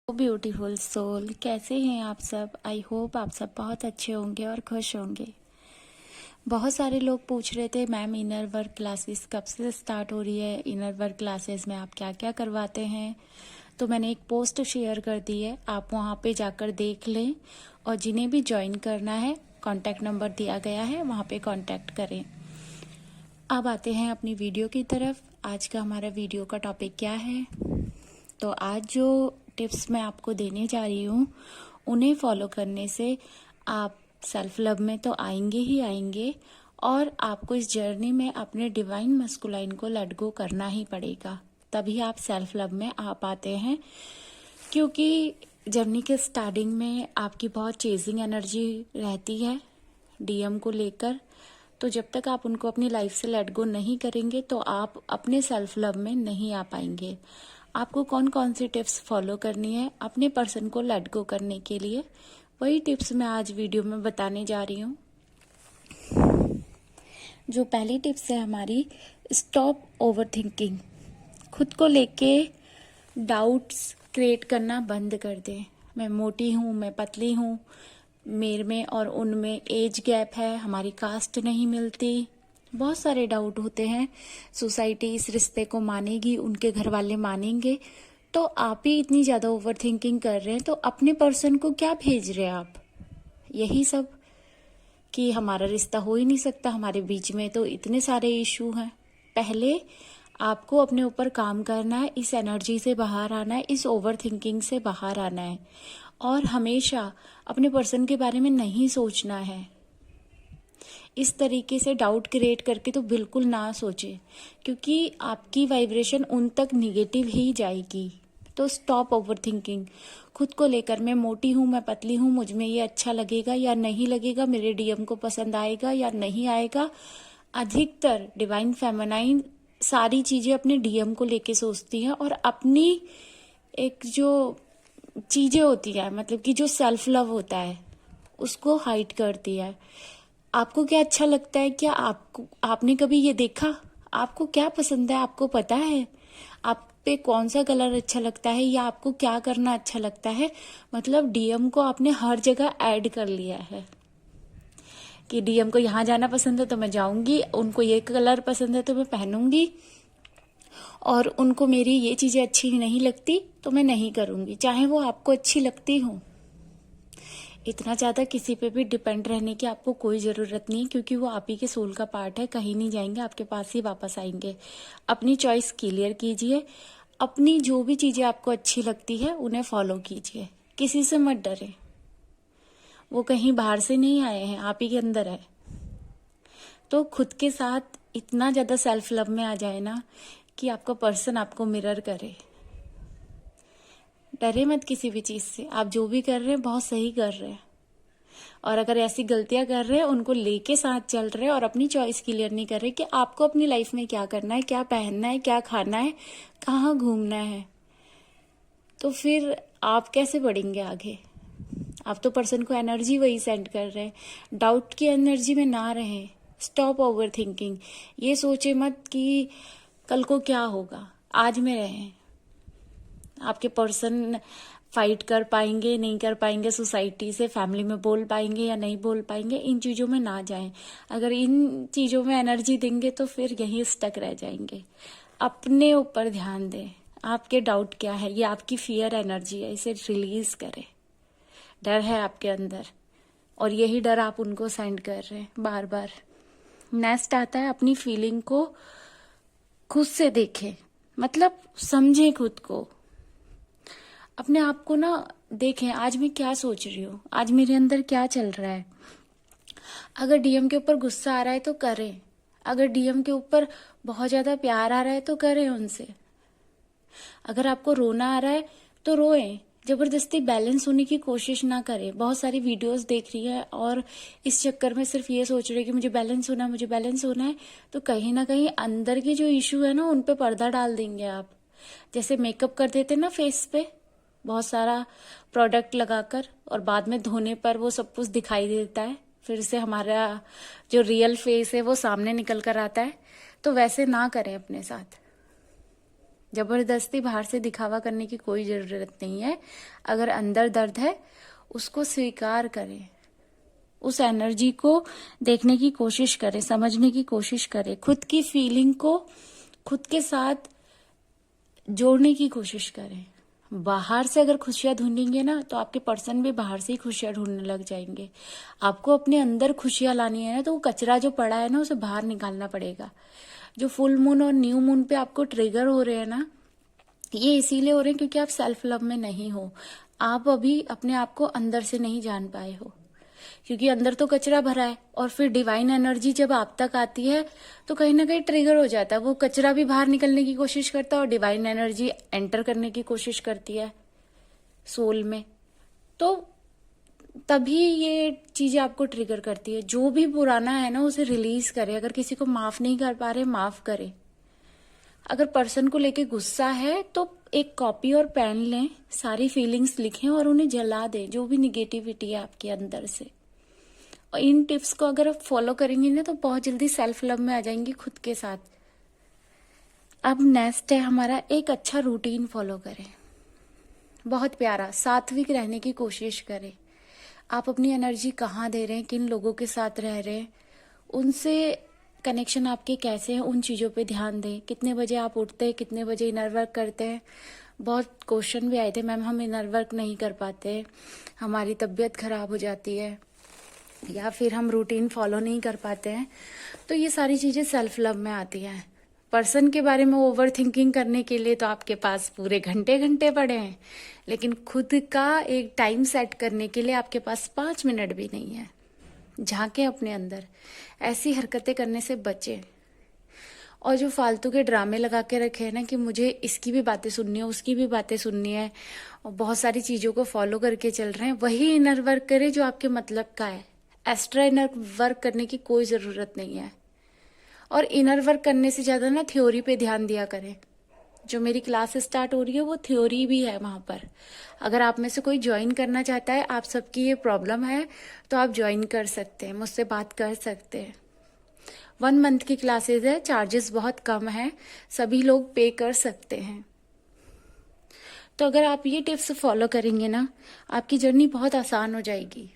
Beautiful soul, कैसे हैं आप सब। आई होप आप सब बहुत अच्छे होंगे और खुश होंगे। बहुत सारे लोग पूछ रहे थे मैम इनर वर्क क्लासेस कब से स्टार्ट हो रही है, इनर वर्क क्लासेस में आप क्या क्या करवाते हैं। तो मैंने एक पोस्ट शेयर कर दी है, आप वहाँ पे जाकर देख लें और जिन्हें भी ज्वाइन करना है कॉन्टैक्ट नंबर दिया गया है, वहाँ पे कॉन्टैक्ट करें। अब आते हैं अपनी वीडियो की तरफ। आज का हमारा वीडियो का टॉपिक क्या है। तो आज जो टिप्स मैं आपको देने जा रही हूँ उन्हें फॉलो करने से आप सेल्फ लव में तो आएंगे ही आएंगे, और आपको इस जर्नी में अपने डिवाइन मस्कुलाइन को लेट गो करना ही पड़ेगा, तभी आप सेल्फ लव में आ पाते हैं। क्योंकि जर्नी के स्टार्टिंग में आपकी बहुत चेजिंग एनर्जी रहती है डीएम को लेकर, तो जब तक आप उनको अपनी लाइफ से लेट गो नहीं करेंगे तो आप अपने सेल्फ लव में नहीं आ पाएंगे। आपको कौन कौन सी टिप्स फॉलो करनी है अपने पर्सन को लेट गो करने के लिए, वही टिप्स मैं आज वीडियो में बताने जा रही हूँ। जो पहली टिप्स है हमारी, स्टॉप ओवर थिंकिंग। खुद को लेके डाउट्स क्रिएट करना बंद कर दें। मैं मोटी हूँ, मैं पतली हूँ, मेरे में और उनमें एज गैप है, हमारी कास्ट नहीं मिलती, बहुत सारे डाउट होते हैं। सोसाइटी इस रिश्ते को मानेगी, उनके घर वाले मानेंगे, तो आप ही इतनी ज़्यादा ओवर थिंकिंग कर रहे हैं तो अपने पर्सन को क्या भेज रहे हैं आप। यही सब कि हमारा रिश्ता हो ही नहीं सकता, हमारे बीच में तो इतने सारे इशू हैं। पहले आपको अपने ऊपर काम करना है, इस एनर्जी से बाहर आना है, इस ओवर थिंकिंग से बाहर आना है, और हमेशा अपने पर्सन के बारे में नहीं सोचना है। इस तरीके से डाउट क्रिएट करके तो बिल्कुल ना सोचें, क्योंकि आपकी वाइब्रेशन उन तक निगेटिव ही जाएगी। तो स्टॉप ओवर थिंकिंग। खुद को लेकर मैं मोटी हूँ, मैं पतली हूँ, मुझ में ये अच्छा लगेगा या नहीं लगेगा, मेरे डीएम को पसंद आएगा या नहीं आएगा। अधिकतर डिवाइन फेमिनाइन सारी चीज़ें अपने डीएम को लेके सोचती हैं, और अपनी एक जो चीज़ें होती है, मतलब कि जो सेल्फ लव होता है, उसको हाइड करती है। आपको क्या अच्छा लगता है, क्या आपने कभी ये देखा आपको क्या पसंद है, आपको पता है आप पे कौन सा कलर अच्छा लगता है या आपको क्या करना अच्छा लगता है। मतलब डीएम को आपने हर जगह ऐड कर लिया है कि डीएम को यहाँ जाना पसंद है तो मैं जाऊंगी, उनको ये कलर पसंद है तो मैं पहनूंगी, और उनको मेरी ये चीजें अच्छी नहीं लगती तो मैं नहीं करूंगी, चाहे वो आपको अच्छी लगती हो। इतना ज़्यादा किसी पे भी डिपेंड रहने की आपको कोई ज़रूरत नहीं है, क्योंकि वो आप ही के सोल का पार्ट है, कहीं नहीं जाएंगे, आपके पास ही वापस आएंगे। अपनी चॉइस क्लियर कीजिए, अपनी जो भी चीज़ें आपको अच्छी लगती है उन्हें फॉलो कीजिए, किसी से मत डरें। वो कहीं बाहर से नहीं आए हैं, आप ही के अंदर है। तो खुद के साथ इतना ज़्यादा सेल्फ लव में आ जाए ना कि आपका पर्सन आपको मिरर करे। डरे मत किसी भी चीज़ से, आप जो भी कर रहे हैं बहुत सही कर रहे हैं, और अगर ऐसी गलतियां कर रहे हैं उनको लेके साथ चल रहे हैं और अपनी चॉइस क्लियर नहीं कर रहे कि आपको अपनी लाइफ में क्या करना है, क्या पहनना है, क्या खाना है, कहाँ घूमना है, तो फिर आप कैसे बढ़ेंगे आगे। आप तो पर्सन को एनर्जी वही सेंड कर रहे हैं। डाउट की एनर्जी में ना रहें। Stop over thinking. ये सोचे मत कि कल को क्या होगा, आज में रहें। आपके पर्सन फाइट कर पाएंगे नहीं कर पाएंगे सोसाइटी से, फैमिली में बोल पाएंगे या नहीं बोल पाएंगे, इन चीज़ों में ना जाएं। अगर इन चीज़ों में एनर्जी देंगे तो फिर यहीं स्टक रह जाएंगे। अपने ऊपर ध्यान दें। आपके डाउट क्या है, ये आपकी फियर एनर्जी है, इसे रिलीज करें। डर है आपके अंदर और यही डर आप उनको सेंड कर रहे हैं बार बार। नेक्स्ट आता है, अपनी फीलिंग को खुद से देखें, मतलब समझें खुद को, अपने आप को ना देखें, आज मैं क्या सोच रही हूँ, आज मेरे अंदर क्या चल रहा है। अगर डीएम के ऊपर गुस्सा आ रहा है तो करें, अगर डीएम के ऊपर बहुत ज्यादा प्यार आ रहा है तो करें उनसे, अगर आपको रोना आ रहा है तो रोएं। जबरदस्ती बैलेंस होने की कोशिश ना करें। बहुत सारी वीडियोस देख रही है और इस चक्कर में सिर्फ ये सोच रही है कि मुझे बैलेंस होना है, मुझे बैलेंस होना है, तो कहीं ना कहीं अंदर के जो इशू है ना उन पे पर्दा डाल देंगे आप। जैसे मेकअप कर देते ना फेस पे बहुत सारा प्रोडक्ट लगाकर, और बाद में धोने पर वो सब कुछ दिखाई देता है, फिर से हमारा जो रियल फेस है वो सामने निकल कर आता है। तो वैसे ना करें अपने साथ। जबरदस्ती बाहर से दिखावा करने की कोई जरूरत नहीं है। अगर अंदर दर्द है उसको स्वीकार करें, उस एनर्जी को देखने की कोशिश करें, समझने की कोशिश करें, खुद की फीलिंग को खुद के साथ जोड़ने की कोशिश करें। बाहर से अगर खुशियां ढूंढेंगे ना तो आपके पर्सन भी बाहर से ही खुशियां ढूंढने लग जाएंगे। आपको अपने अंदर खुशियां लानी है ना तो वो कचरा जो पड़ा है ना उसे बाहर निकालना पड़ेगा। जो फुल मून और न्यू मून पे आपको ट्रिगर हो रहे हैं ना, ये इसीलिए हो रहे हैं क्योंकि आप सेल्फ लव में नहीं हो। आप अभी अपने आप को अंदर से नहीं जान पाए हो, क्योंकि अंदर तो कचरा भरा है और फिर डिवाइन एनर्जी जब आप तक आती है तो कहीं ना कहीं ट्रिगर हो जाता है। वो कचरा भी बाहर निकलने की कोशिश करता है और डिवाइन एनर्जी एंटर करने की कोशिश करती है सोल में। तो तभी ये चीजें आपको ट्रिगर करती है। जो भी पुराना है ना उसे रिलीज करें। अगर किसी को माफ नहीं कर पा रहे, माफ करें। अगर पर्सन को लेके गुस्सा है तो एक कॉपी और पेन लें, सारी फीलिंग्स लिखें और उन्हें जला दें, जो भी निगेटिविटी है आपके अंदर से। और इन टिप्स को अगर आप फॉलो करेंगे ना तो बहुत जल्दी सेल्फ लव में आ जाएंगी खुद के साथ। अब नेक्स्ट है हमारा, एक अच्छा रूटीन फॉलो करें। बहुत प्यारा, सात्विक रहने की कोशिश करें। आप अपनी एनर्जी कहाँ दे रहे हैं, किन लोगों के साथ रह रहे हैं, उनसे कनेक्शन आपके कैसे हैं, उन चीज़ों पे ध्यान दें। कितने बजे आप उठते हैं, कितने बजे इनर वर्क करते हैं। बहुत क्वेश्चन भी आए थे, मैम हम इनर वर्क नहीं कर पाते, हमारी तबीयत खराब हो जाती है, या फिर हम रूटीन फॉलो नहीं कर पाते हैं। तो ये सारी चीज़ें सेल्फ लव में आती हैं। पर्सन के बारे में ओवर थिंकिंग करने के लिए तो आपके पास पूरे घंटे घंटे पड़े हैं, लेकिन खुद का एक टाइम सेट करने के लिए आपके पास 5 मिनट भी नहीं है। झांके अपने अंदर, ऐसी हरकतें करने से बचे। और जो फालतू के ड्रामे लगा के रखे हैं ना कि मुझे इसकी भी बातें सुननी है, उसकी भी बातें सुननी है, और बहुत सारी चीज़ों को फॉलो करके चल रहे हैं, वही इनर वर्क करें जो आपके मतलब का है। एक्स्ट्रा इनर वर्क करने की कोई ज़रूरत नहीं है। और इनर वर्क करने से ज़्यादा ना थ्योरी पे ध्यान दिया करें। जो मेरी क्लास स्टार्ट हो रही है वो थ्योरी भी है वहाँ पर। अगर आप में से कोई ज्वाइन करना चाहता है, आप सबकी ये प्रॉब्लम है, तो आप ज्वाइन कर सकते हैं, मुझसे बात कर सकते हैं। 1 मंथ की क्लासेस है, चार्जेस बहुत कम है, सभी लोग पे कर सकते हैं। तो अगर आप ये टिप्स फॉलो करेंगे ना, आपकी जर्नी बहुत आसान हो जाएगी।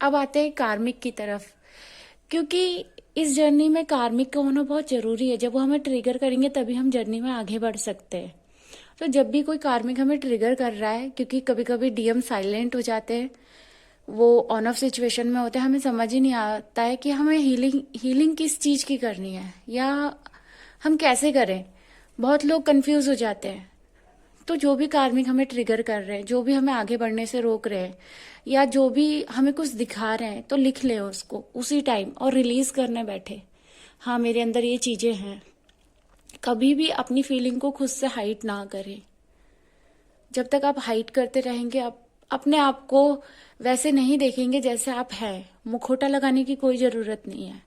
अब आते हैं कार्मिक की तरफ, क्योंकि इस जर्नी में कार्मिक का होना बहुत जरूरी है। जब वो हमें ट्रिगर करेंगे तभी हम जर्नी में आगे बढ़ सकते हैं। तो जब भी कोई कार्मिक हमें ट्रिगर कर रहा है, क्योंकि कभी कभी डीएम साइलेंट हो जाते हैं, वो ऑन ऑफ सिचुएशन में होते हैं, हमें समझ ही नहीं आता है कि हमें हीलिंग किस चीज की करनी है या हम कैसे करें। बहुत लोग कंफ्यूज हो जाते हैं। तो जो भी कार्मिक हमें ट्रिगर कर रहे हैं, जो भी हमें आगे बढ़ने से रोक रहे हैं, या जो भी हमें कुछ दिखा रहे हैं, तो लिख लें उसको उसी टाइम और रिलीज करने बैठे। हाँ, मेरे अंदर ये चीजें हैं। कभी भी अपनी फीलिंग को खुद से हाइड ना करें। जब तक आप हाइड करते रहेंगे, आप अपने आप को वैसे नहीं देखेंगे जैसे आप हैं। मुखौटा लगाने की कोई जरूरत नहीं है,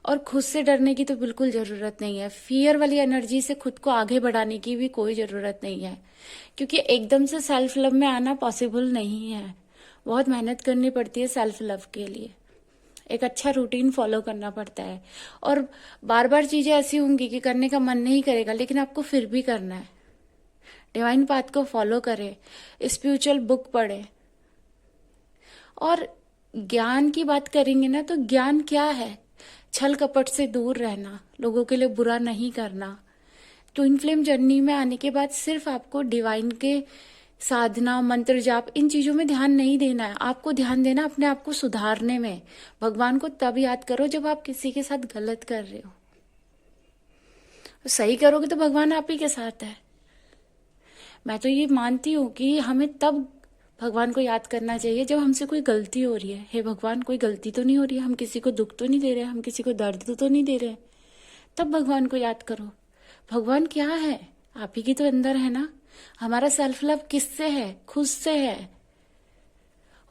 और खुद से डरने की तो बिल्कुल जरूरत नहीं है। फियर वाली एनर्जी से खुद को आगे बढ़ाने की भी कोई जरूरत नहीं है, क्योंकि एकदम से सेल्फ लव में आना पॉसिबल नहीं है। बहुत मेहनत करनी पड़ती है सेल्फ लव के लिए। एक अच्छा रूटीन फॉलो करना पड़ता है, और बार बार चीजें ऐसी होंगी कि करने का मन नहीं करेगा, लेकिन आपको फिर भी करना है। डिवाइन पाथ को फॉलो करें, स्पिरिचुअल बुक पढ़ें। और ज्ञान की बात करेंगे ना, तो ज्ञान क्या है? छल कपट से दूर रहना, लोगों के लिए बुरा नहीं करना। ट्विन फ्लेम जर्नी में आने के बाद सिर्फ आपको डिवाइन के साधना, मंत्र जाप, इन चीजों में ध्यान नहीं देना है। आपको ध्यान देना अपने आप को सुधारने में। भगवान को तब याद करो जब आप किसी के साथ गलत कर रहे हो। सही करोगे तो भगवान आप ही के साथ है। मैं तो ये मानती हूँ कि हमें तब भगवान को याद करना चाहिए जब हमसे कोई गलती हो रही है। हे भगवान, कोई गलती तो नहीं हो रही है, हम किसी को दुख तो नहीं दे रहे, हम किसी को दर्द तो नहीं दे रहे। तब भगवान को याद करो। भगवान क्या है? आप ही के तो अंदर है ना। हमारा सेल्फ लव किससे है? खुद से है।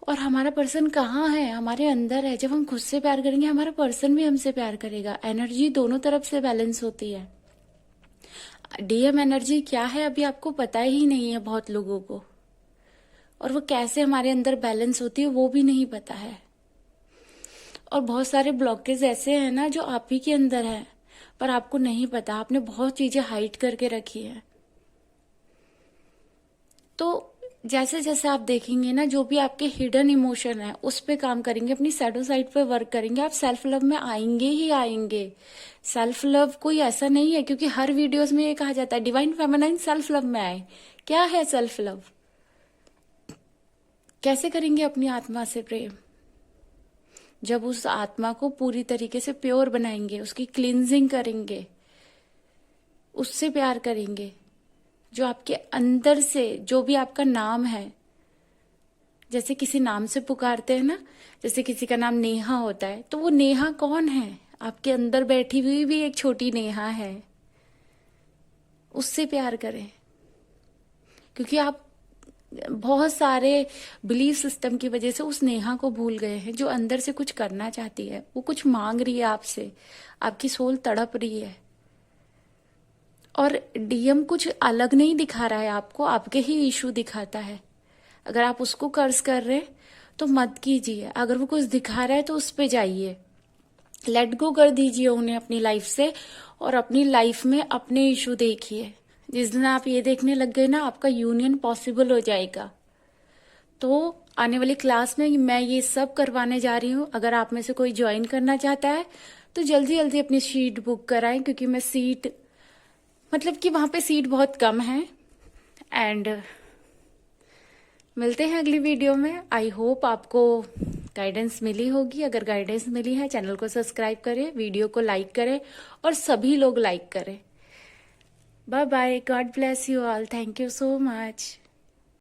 और हमारा पर्सन कहाँ है? हमारे अंदर है। जब हम खुद से प्यार करेंगे, हमारा पर्सन भी हमसे प्यार करेगा। एनर्जी दोनों तरफ से बैलेंस होती है। डीएम एनर्जी क्या है अभी आपको पता ही नहीं है बहुत लोगों को, और वो कैसे हमारे अंदर बैलेंस होती है वो भी नहीं पता है। और बहुत सारे ब्लॉकेज ऐसे हैं ना जो आप ही के अंदर है। पर आपको नहीं पता, आपने बहुत चीजें हाइड करके रखी है। तो जैसे जैसे आप देखेंगे ना, जो भी आपके हिडन इमोशन है उस पे काम करेंगे, अपनी शैडो साइड पे वर्क करेंगे, आप सेल्फ लव में आएंगे ही आएंगे। सेल्फ लव कोई ऐसा नहीं है, क्योंकि हर वीडियोस में ये कहा जाता है डिवाइन फेमिनाइन सेल्फ लव में आए। क्या है सेल्फ लव? कैसे करेंगे अपनी आत्मा से प्रेम? जब उस आत्मा को पूरी तरीके से प्योर बनाएंगे, उसकी क्लींजिंग करेंगे, उससे प्यार करेंगे। जो आपके अंदर से, जो भी आपका नाम है, जैसे किसी नाम से पुकारते हैं ना, जैसे किसी का नाम नेहा होता है, तो वो नेहा कौन है? आपके अंदर बैठी हुई भी एक छोटी नेहा है। उससे प्यार करें, क्योंकि आप बहुत सारे बिलीफ सिस्टम की वजह से उस नेहा को भूल गए हैं, जो अंदर से कुछ करना चाहती है, वो कुछ मांग रही है आपसे, आपकी सोल तड़प रही है। और डीएम कुछ अलग नहीं दिखा रहा है आपको, आपके ही इशू दिखाता है। अगर आप उसको कर्ज कर रहे हैं तो मत कीजिए, अगर वो कुछ दिखा रहा है तो उस पे जाइए, लेट गो कर दीजिए उन्हें अपनी लाइफ से, और अपनी लाइफ में अपने इशू देखिए। जिस दिन आप ये देखने लग गए ना, आपका यूनियन पॉसिबल हो जाएगा। तो आने वाली क्लास में मैं ये सब करवाने जा रही हूँ। अगर आप में से कोई ज्वाइन करना चाहता है तो जल्दी जल्दी अपनी सीट बुक कराएं, क्योंकि मैं सीट, मतलब कि वहां पे सीट बहुत कम है। एंड मिलते हैं अगली वीडियो में। आई होप आपको गाइडेंस मिली होगी। अगर गाइडेंस मिली है, चैनल को सब्सक्राइब करें, वीडियो को लाइक करें, और सभी लोग लाइक करें। Bye bye, God bless you all, thank you so much.